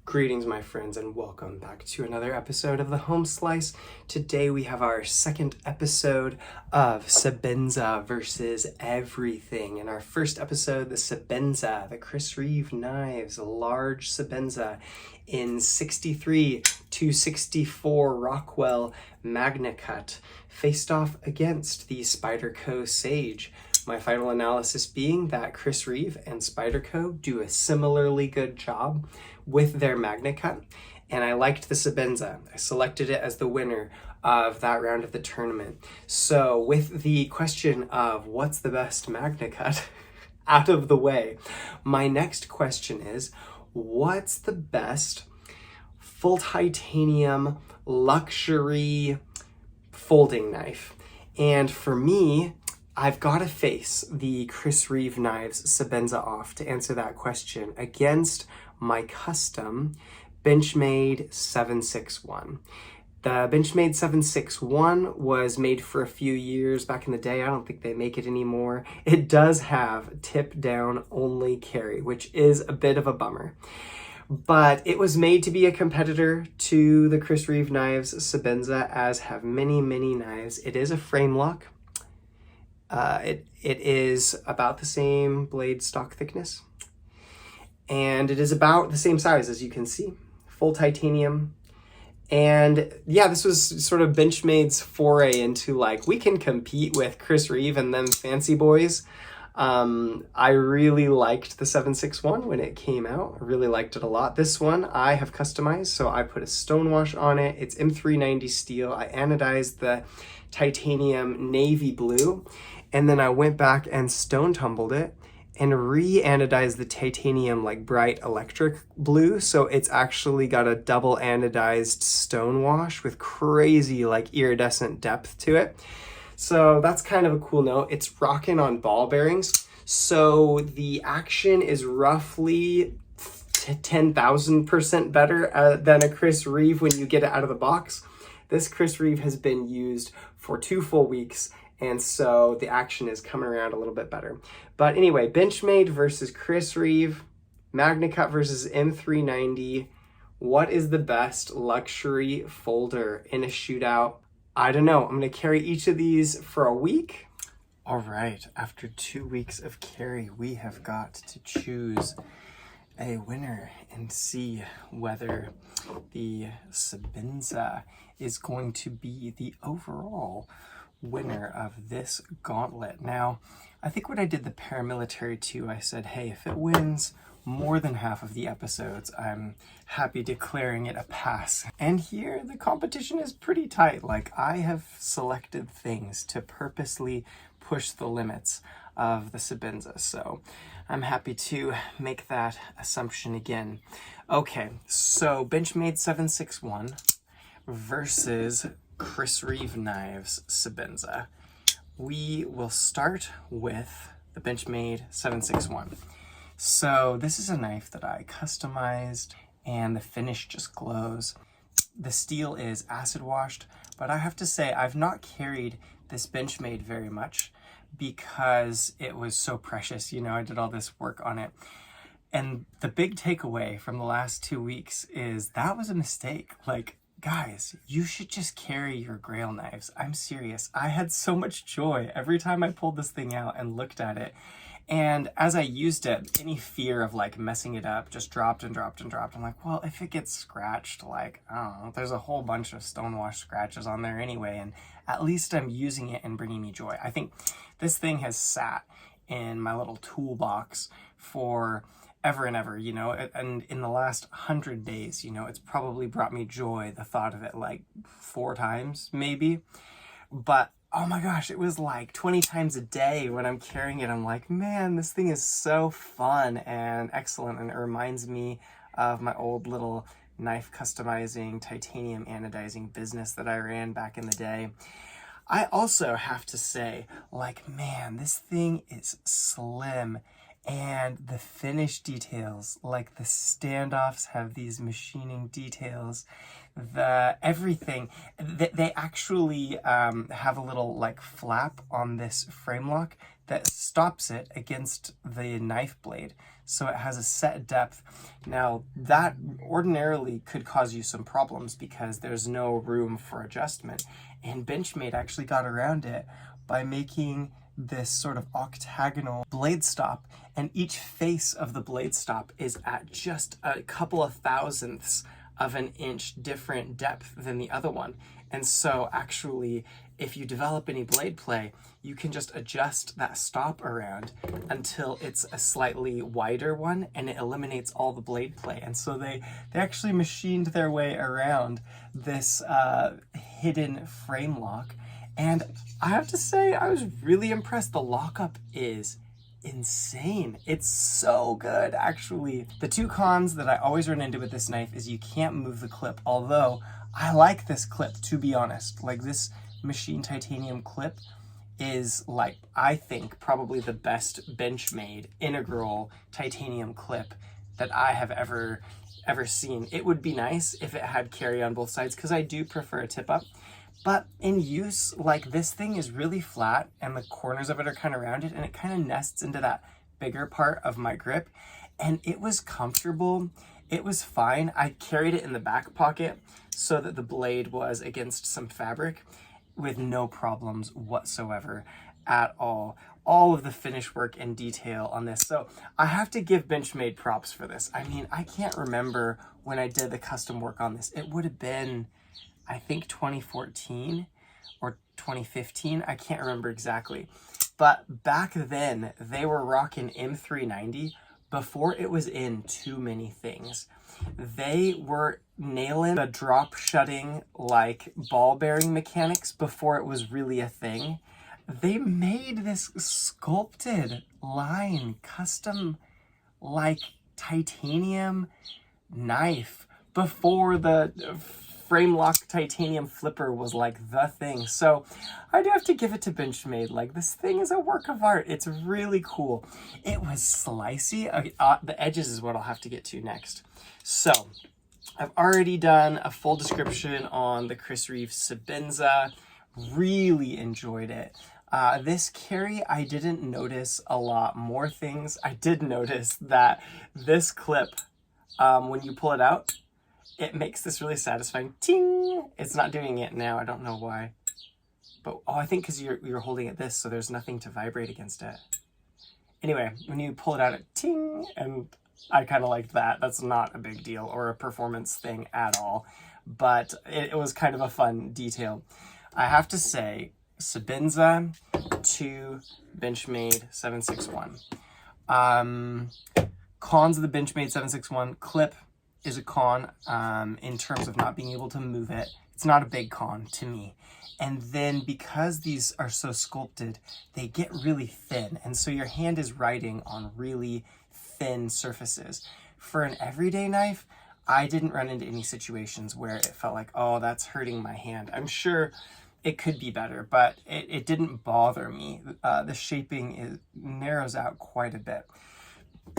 Greetings, my friends, and welcome back to another episode of the Home Slice. Today we have our second episode of Sebenza versus everything. In our first episode, the Sebenza, the Chris Reeve knives, a large Sebenza in 63 to 64 Rockwell MagnaCut, faced off against the Spyderco Sage. My final analysis being that Chris Reeve and Spyderco do a similarly good job with their MagnaCut, and I liked the Sebenza. I selected it as the winner of that round of the tournament. So with the question of what's the best MagnaCut out of the way, my next question is, what's the best full titanium luxury folding knife? And for me, I've got to face the Chris Reeve knives Sebenza off to answer that question against my custom Benchmade 761. The Benchmade 761 was made for a few years back in the day. I don't think they make it anymore. It does have tip down only carry, which is a bit of a bummer. But it was made to be a competitor to the Chris Reeve knives Sebenza, as have many knives. It is a frame lock. It is about the same blade stock thickness, and it is about the same size, as you can see, full titanium. And yeah, this was sort of Benchmade's foray into like, we can compete with Chris Reeve and them fancy boys. I really liked the 761 when it came out. I really liked it a lot. This one I have customized, so I put a stonewash on it. It's M390 steel. I anodized the titanium navy blue, and then I went back and stone tumbled it and re-anodized the titanium like bright electric blue. So it's actually got a double anodized stone wash with crazy like iridescent depth to it. So that's kind of a cool note. It's rocking on ball bearings. So the action is roughly 10,000% better than a Chris Reeve when you get it out of the box. This Chris Reeve has been used for 2 full weeks, and so the action is coming around a little bit better. But anyway, Benchmade versus Chris Reeve, MagnaCut versus M390. What is the best luxury folder in a shootout? I don't know. I'm going to carry each of these for a week. All right, after 2 weeks of carry, we have got to choose a winner and see whether the Sebenza is going to be the overall winner of this gauntlet. Now, I think when I did the paramilitary 2, I said, hey, if it wins more than half of the episodes, I'm happy declaring it a pass. And here the competition is pretty tight. Like, I have selected things to purposely push the limits of the Sebenza, so I'm happy to make that assumption again. Okay, so Benchmade 761 versus Chris Reeve knives Sebenza. We will start with the Benchmade 761. So this is a knife that I customized, and the finish just glows. The steel is acid washed, but I have to say I've not carried this Benchmade very much because it was so precious. You know, I did all this work on it. And the big takeaway from the last 2 weeks is that was a mistake. Like, guys, you should just carry your Grail knives. I'm serious. I had so much joy every time I pulled this thing out and looked at it. And as I used it, any fear of like messing it up just dropped and dropped and dropped. I'm like, well, if it gets scratched, like, I don't know, there's a whole bunch of stonewash scratches on there anyway, and at least I'm using it and bringing me joy. I think this thing has sat in my little toolbox for ever and ever, you know, and in the last 100 days, you know, it's probably brought me joy, the thought of it, like 4 times maybe. But oh my gosh, it was like 20 times a day when I'm carrying it. I'm like, man, this thing is so fun and excellent. And it reminds me of my old little knife customizing, titanium anodizing business that I ran back in the day. I also have to say, like, man, this thing is slim And the finish details, like the standoffs have these machining details, the everything. They actually have a little like flap on this frame lock that stops it against the knife blade. So it has a set depth. Now that ordinarily could cause you some problems because there's no room for adjustment. And Benchmade actually got around it by making this sort of octagonal blade stop, and each face of the blade stop is at just a couple of thousandths of an inch different depth than the other one. And so actually, if you develop any blade play, you can just adjust that stop around until it's a slightly wider one, and it eliminates all the blade play. And so they actually machined their way around this hidden frame lock. And I have to say, I was really impressed. The lockup is insane. It's so good, actually. The two cons that I always run into with this knife is you can't move the clip, although I like this clip, to be honest. Like, this machine titanium clip is, like, I think probably the best Benchmade integral titanium clip that I have ever seen. It would be nice if it had carry on both sides, because I do prefer a tip up. But in use, like, this thing is really flat and the corners of it are kind of rounded, and it kind of nests into that bigger part of my grip. And it was comfortable. It was fine. I carried it in the back pocket so that the blade was against some fabric with no problems whatsoever at all. All of the finish work and detail on this. So I have to give Benchmade props for this. I mean, I can't remember when I did the custom work on this. It would have been, I think, 2014 or 2015. I can't remember exactly. But back then, they were rocking M390 before it was in too many things. They were nailing the drop shutting, like, ball bearing mechanics before it was really a thing. They made this sculpted line, custom, like, titanium knife before the frame lock titanium flipper was like the thing. So I do have to give it to Benchmade. Like, this thing is a work of art. It's really cool. It was slicey. The edges is what I'll have to get to next. So I've already done a full description on the Chris Reeve Sebenza. Really enjoyed it. This carry, I didn't notice a lot more things. I did notice that this clip, when you pull it out, it makes this really satisfying ting. It's not doing it now. I don't know why. But, oh, I think because you're holding it this, so there's nothing to vibrate against it. Anyway, when you pull it out, it ting, and I kind of liked that. That's not a big deal or a performance thing at all, but it was kind of a fun detail. I have to say, Sebenza to Benchmade 761. Cons of the Benchmade 761 clip is a con in terms of not being able to move it. It's not a big con to me. And then because these are so sculpted, they get really thin. And so your hand is writing on really thin surfaces. For an everyday knife, I didn't run into any situations where it felt like, oh, that's hurting my hand. I'm sure it could be better, but it didn't bother me. The shaping narrows out quite a bit.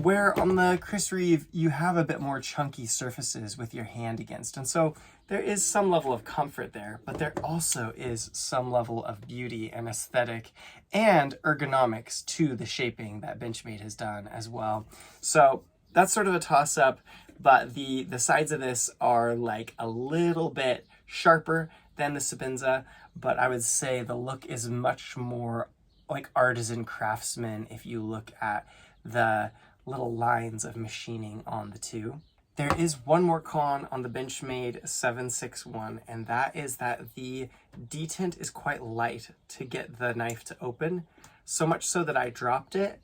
Where on the Chris Reeve, you have a bit more chunky surfaces with your hand against. And so there is some level of comfort there, but there also is some level of beauty and aesthetic and ergonomics to the shaping that Benchmade has done as well. So that's sort of a toss-up, but the sides of this are like a little bit sharper than the Sebenza, but I would say the look is much more like artisan craftsman if you look at the little lines of machining on the two. There is one more con on the Benchmade 761, and that is that the detent is quite light to get the knife to open, so much so that I dropped it,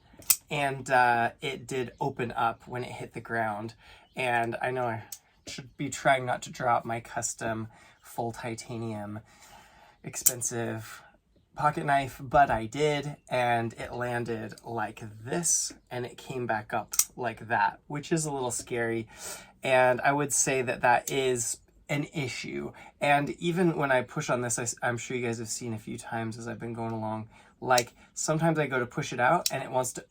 and it did open up when it hit the ground. And I know I should be trying not to drop my custom full titanium expensive pocket knife, but I did, and it landed like this, and it came back up like that, which is a little scary. And I would say that that is an issue. And even when I push on this, I'm sure you guys have seen a few times as I've been going along, like sometimes I go to push it out and it wants to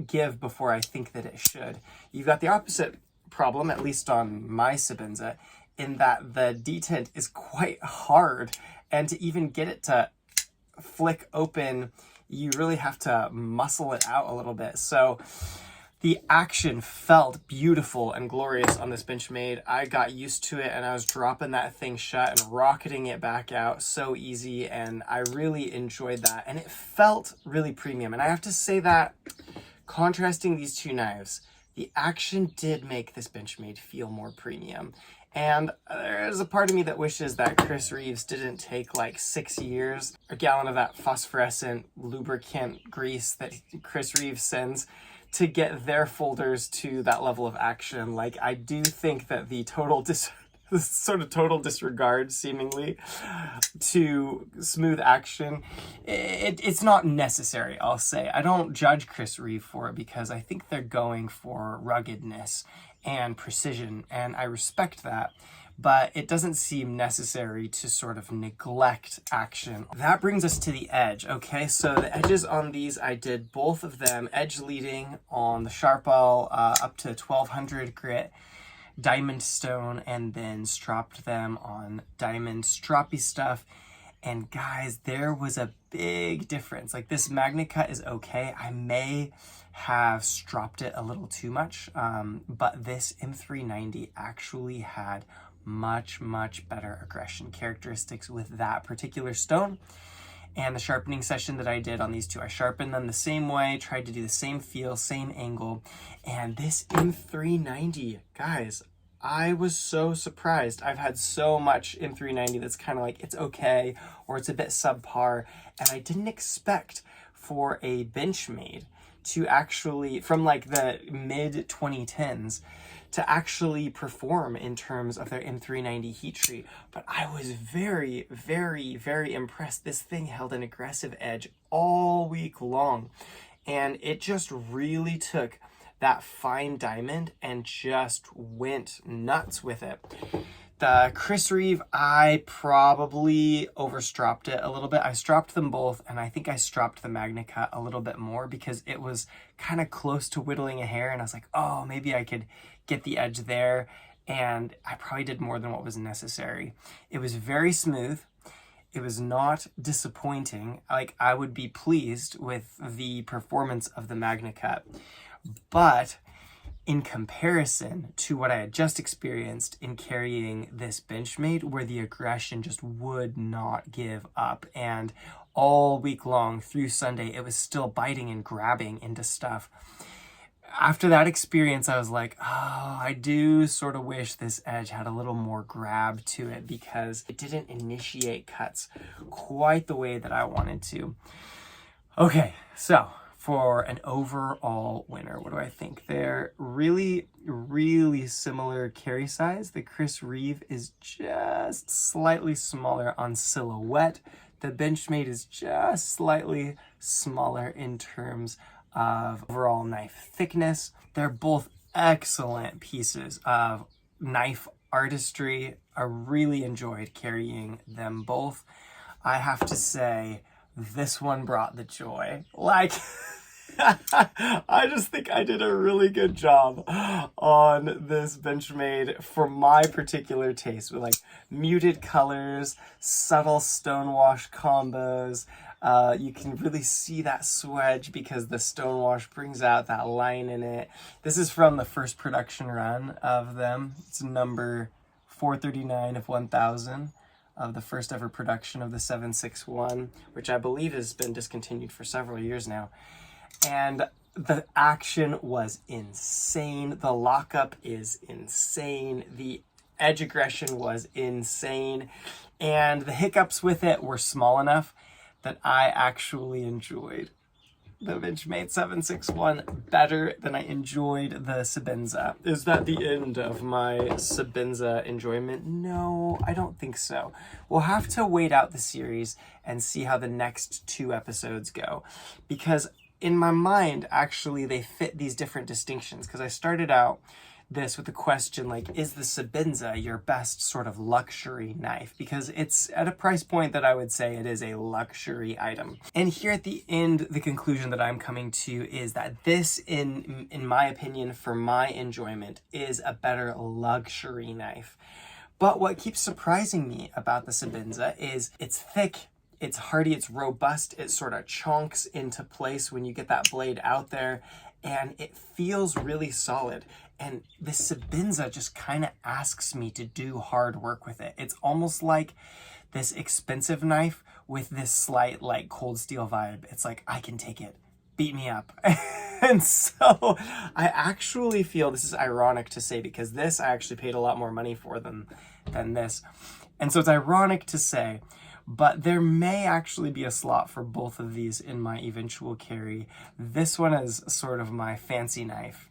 give before I think that it should. You've got the opposite problem, at least on my Sebenza, in that the detent is quite hard, and to even get it to flick open, you really have to muscle it out a little bit. So the action felt beautiful and glorious on this Benchmade. I got used to it, and I was dropping that thing shut and rocketing it back out so easy, and I really enjoyed that, and it felt really premium. And I have to say that, contrasting these two knives, the action did make this Benchmade feel more premium. And there's a part of me that wishes that Chris Reeves didn't take like 6 years, a gallon of that phosphorescent lubricant grease that Chris Reeves sends, to get their folders to that level of action. Like, I do think that the sort of total disregard, seemingly, to smooth action, it's not necessary, I'll say. I don't judge Chris Reeve for it, because I think they're going for ruggedness and precision, and I respect that, but it doesn't seem necessary to sort of neglect action. That brings us to the edge. Okay, so the edges on these, I did both of them edge leading on the Sharpel up to 1200 grit diamond stone, and then stropped them on diamond stroppy stuff. And guys, there was a big difference. Like, this MagnaCut is okay. I may have stropped it a little too much, but this M390 actually had much better aggression characteristics with that particular stone. And the sharpening session that I did on these two, I sharpened them the same way, tried to do the same feel, same angle, and this M390, guys, I was so surprised. I've had so much M390 that's kind of like, it's okay, or it's a bit subpar, and I didn't expect for a Benchmade to actually, from like the mid 2010s, to actually perform in terms of their M390 heat treat. But I was very impressed. This thing held an aggressive edge all week long, and it just really took that fine diamond and just went nuts with it. The Chris Reeve, I probably overstropped it a little bit. I stropped them both, and I think I stropped the MagnaCut a little bit more because it was kind of close to whittling a hair, and I was like, oh, maybe I could get the edge there, and I probably did more than what was necessary. It was very smooth. It was not disappointing. Like, I would be pleased with the performance of the MagnaCut, but in comparison to what I had just experienced in carrying this Benchmade, where the aggression just would not give up, and all week long through Sunday, it was still biting and grabbing into stuff. After that experience, I was like, oh, I do sort of wish this edge had a little more grab to it, because it didn't initiate cuts quite the way that I wanted to. Okay, so for an overall winner, what do I think? They're really similar carry size. The Chris Reeve is just slightly smaller on silhouette. The Benchmade is just slightly smaller in terms of overall knife thickness. They're both excellent pieces of knife artistry. I really enjoyed carrying them both. I have to say, this one brought the joy. Like, I just think I did a really good job on this Benchmade for my particular taste, with like muted colors, subtle stonewash combos. You can really see that swedge because the stonewash brings out that line in it. This is from the first production run of them. It's number 439 of 1000 of the first ever production of the 761, which I believe has been discontinued for several years now. And the action was insane. The lockup is insane. The edge aggression was insane. And the hiccups with it were small enough that I actually enjoyed the Benchmade 761 better than I enjoyed the Sebenza. Is that the end of my Sebenza enjoyment? No, I don't think so. We'll have to wait out the series and see how the next 2 episodes go, because in my mind, actually, they fit these different distinctions, because I started out this with a question like, is the Sebenza your best sort of luxury knife? Because it's at a price point that I would say it is a luxury item. And here at the end, the conclusion that I'm coming to is that this, in my opinion, for my enjoyment, is a better luxury knife. But what keeps surprising me about the Sebenza is it's thick, it's hardy, it's robust, it sort of chunks into place when you get that blade out there, and it feels really solid. And this Sebenza just kind of asks me to do hard work with it. It's almost like this expensive knife with this slight like cold steel vibe. It's like, I can take it, beat me up. And so I actually feel, this is ironic to say because this I actually paid a lot more money for than this. And so it's ironic to say, but there may actually be a slot for both of these in my eventual carry. This one is sort of my fancy knife,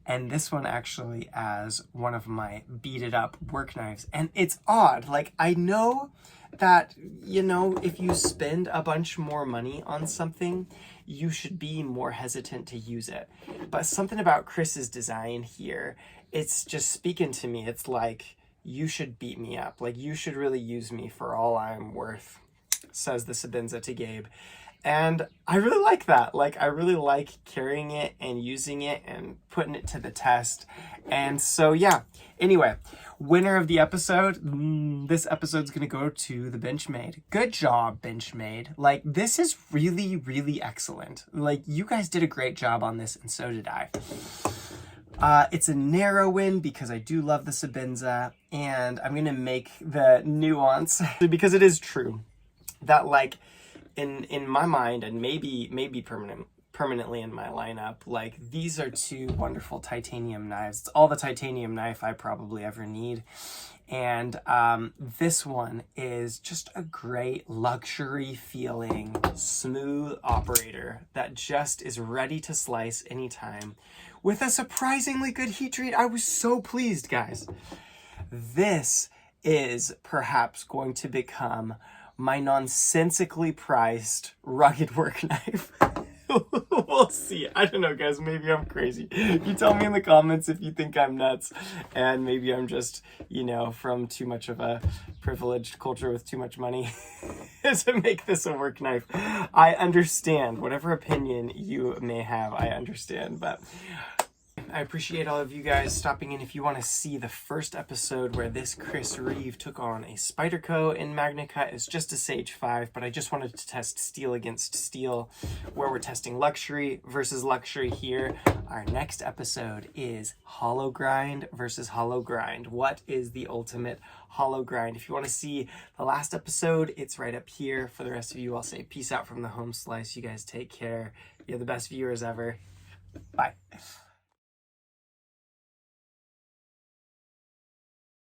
and this one actually as one of my beat-it up work knives. And it's odd, like I know that, you know, if you spend a bunch more money on something, you should be more hesitant to use it. But something about Chris's design here, it's just speaking to me. It's like, you should beat me up. Like, you should really use me for all I'm worth, says the Sebenza to Gabe. And I really like that. Like, I really like carrying it and using it and putting it to the test. And so, yeah. Anyway, winner of the episode, this episode's gonna go to the Benchmade. Good job, Benchmade. Like, this is really, really excellent. Like, you guys did a great job on this, and so did I. It's a narrow win because I do love the Sebenza, and I'm gonna make the nuance because it is true that, like, in my mind, and maybe permanently in my lineup, like, these are two wonderful titanium knives. It's all the titanium knife I probably ever need. And this one is just a great luxury feeling, smooth operator that just is ready to slice anytime with a surprisingly good heat treat. I was so pleased, guys. This is perhaps going to become my nonsensically priced rugged work knife. We'll see. I don't know, guys. Maybe I'm crazy. You tell me in the comments if you think I'm nuts, and maybe I'm just, you know, from too much of a privileged culture with too much money to make this a work knife. I understand. Whatever opinion you may have, I understand. But I appreciate all of you guys stopping in. If you want to see the first episode where this Chris Reeve took on a Spyderco in MagnaCut, it's just a Sage 5, but I just wanted to test steel against steel, where we're testing luxury versus luxury here. Our next episode is hollow grind versus hollow grind. What is the ultimate hollow grind? If you want to see the last episode, it's right up here. For the rest of you, I'll say peace out from the home slice. You guys take care. You're the best viewers ever. Bye.